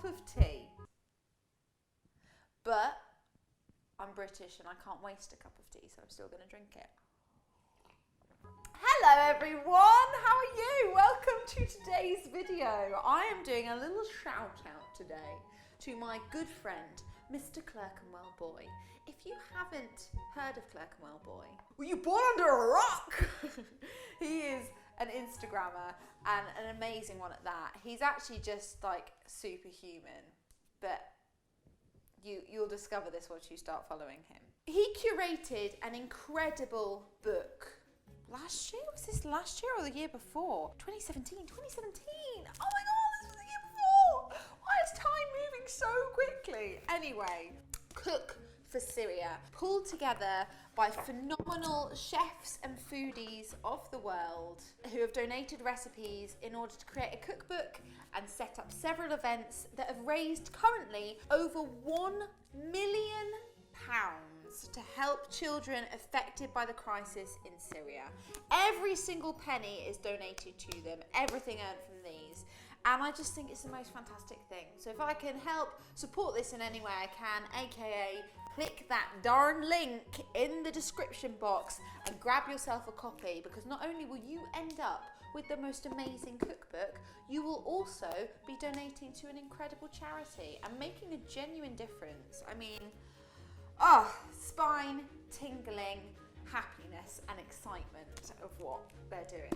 cup of tea. But I'm British and I can't waste a cup of tea, so I'm still going to drink it. Hello everyone, how are you? Welcome to today's video. I am doing a little shout out today to my good friend, Mr. Clerkenwell Boy. If you haven't heard of Clerkenwell Boy, were you born under a rock? He is an Instagrammer and an amazing one at that. He's actually just like superhuman, but you'll discover this once you start following him. He curated an incredible book last year. Was this last year or the year before? 2017. 2017. Oh my God, this was the year before. Why is time moving so quickly? Anyway, Cook for Syria, pulled together by phenomenal chefs and foodies of the world who have donated recipes in order to create a cookbook and set up several events that have raised currently over £1 million to help children affected by the crisis in Syria. Every single penny is donated to them, everything earned from these. And I just think it's the most fantastic thing. So if I can help support this in any way I can, aka click that darn link in the description box and grab yourself a copy, because not only will you end up with the most amazing cookbook, you will also be donating to an incredible charity and making a genuine difference. I mean, spine tingling happiness and excitement of what they're doing.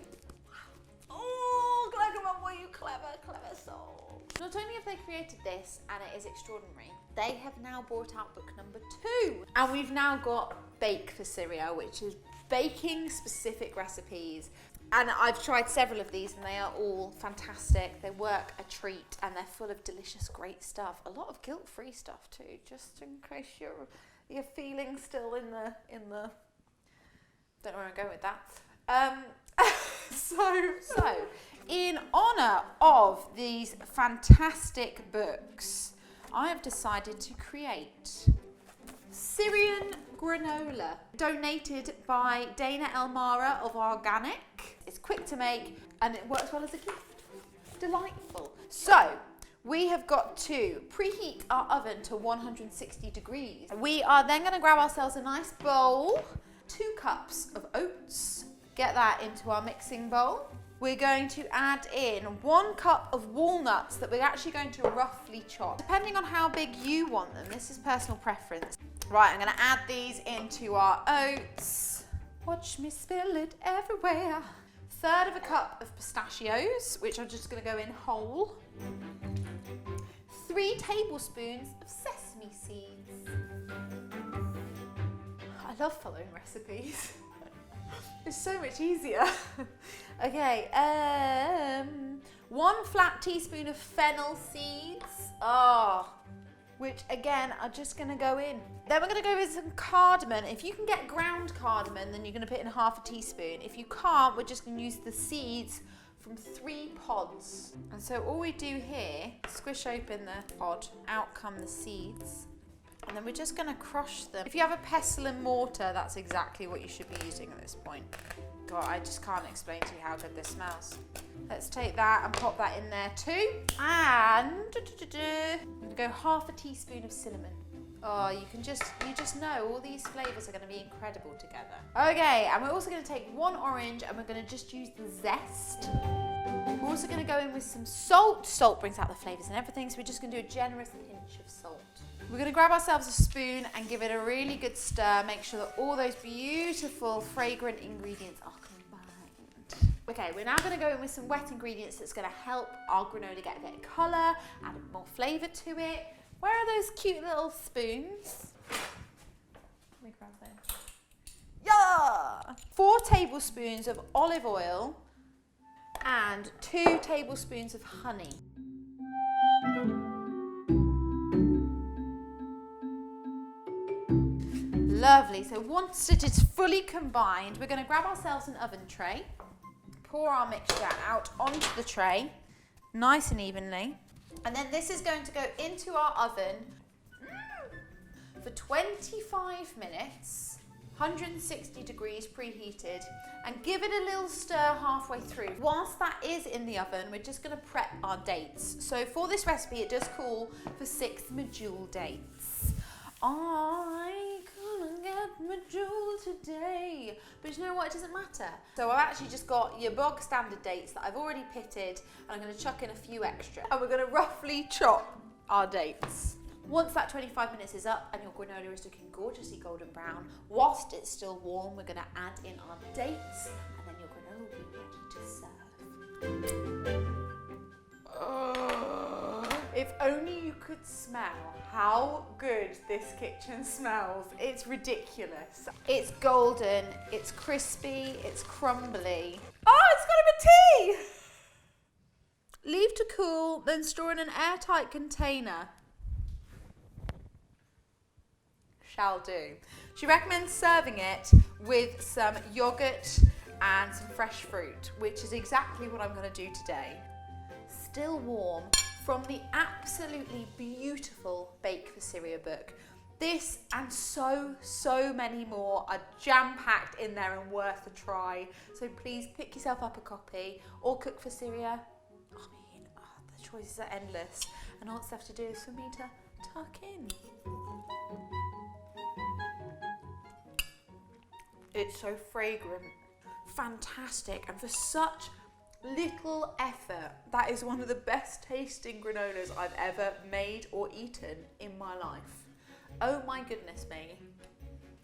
Oh, Clerkenwell Boy, you clever soul. Not only have they created this, and it is extraordinary, they have now brought out book number 2. And we've now got Bake for Syria, which is baking specific recipes. And I've tried several of these and they are all fantastic. They work a treat and they're full of delicious, great stuff. A lot of guilt-free stuff too, just in case you're feeling still in the, don't know where I'm going with that. So, in honour of these fantastic books, I have decided to create Syrian granola, donated by Dana Elmara of Organic. It's quick to make and it works well as a gift. Delightful. So, we have got to preheat our oven to 160 degrees. We are then going to grab ourselves a nice bowl, 2 cups of oats, get that into our mixing bowl. We're going to add in 1 cup of walnuts that we're actually going to roughly chop. Depending on how big you want them, this is personal preference. Right, I'm going to add these into our oats. Watch me spill it everywhere. 1/3 of a cup of pistachios, which I'm just going to go in whole. 3 tablespoons of sesame seeds. I love following recipes. It's so much easier. Okay, 1 flat teaspoon of fennel seeds. Which again are just going to go in. Then we're going to go with some cardamom. If you can get ground cardamom, then you're going to put in 1/2 teaspoon. If you can't, we're just going to use the seeds from 3 pods. And so all we do here, squish open the pod, out come the seeds. And then we're just going to crush them. If you have a pestle and mortar, that's exactly what you should be using at this point. God, I just can't explain to you how good this smells. Let's take that and pop that in there too. And I'm going to go 1/2 teaspoon of cinnamon. Oh, you just know all these flavours are going to be incredible together. Okay, and we're also going to take 1 orange and we're going to just use the zest. We're also going to go in with some salt. Salt brings out the flavours and everything, so we're just going to do a generous pinch of salt. We're going to grab ourselves a spoon and give it a really good stir. Make sure that all those beautiful, fragrant ingredients are combined. Okay, we're now going to go in with some wet ingredients that's going to help our granola get a bit of colour, add more flavour to it. Where are those cute little spoons? Let me grab those. Yeah! 4 tablespoons of olive oil and 2 tablespoons of honey. Lovely, so once it is fully combined, we're going to grab ourselves an oven tray, pour our mixture out onto the tray, nice and evenly, and then this is going to go into our oven for 25 minutes 160 degrees preheated, and give it a little stir halfway through. Whilst that is in the oven, we're just going to prep our dates. So for this recipe, it does call for 6 medjool dates. I couldn't get medjool today, but you know what, it doesn't matter. So I've actually just got your bog standard dates that I've already pitted, and I'm going to chuck in a few extra. And we're going to roughly chop our dates. Once that 25 minutes is up and your granola is looking gorgeously golden brown, whilst it's still warm, we're going to add in our dates, and then your granola will be ready to serve. If only you could smell how good this kitchen smells. It's ridiculous. It's golden, it's crispy, it's crumbly. Oh, it's got a tea! Leave to cool, then store in an airtight container. Shall do. She recommends serving it with some yogurt and some fresh fruit, which is exactly what I'm going to do today. Still warm, from the absolutely beautiful Bake for Syria book. This and so many more are jam-packed in there and worth a try. So please pick yourself up a copy or Cook for Syria. I mean, the choices are endless. And all it's left to do is for me to tuck in. It's so fragrant, fantastic, and for such little effort, that is one of the best tasting granolas I've ever made or eaten in my life. Oh my goodness me.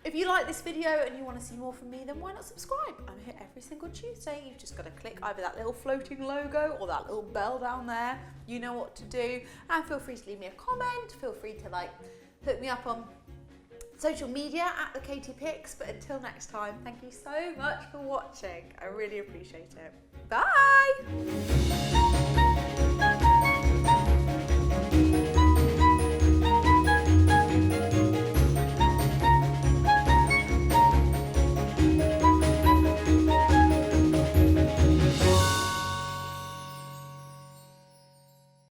If you like this video and you want to see more from me, then why not subscribe? I'm here every single Tuesday. You've just got to click either that little floating logo or that little bell down there. You know what to do. And feel free to leave me a comment. Feel free to hook me up on social media at the Katie Picks. But until next time, thank you so much for watching. I really appreciate it. Bye!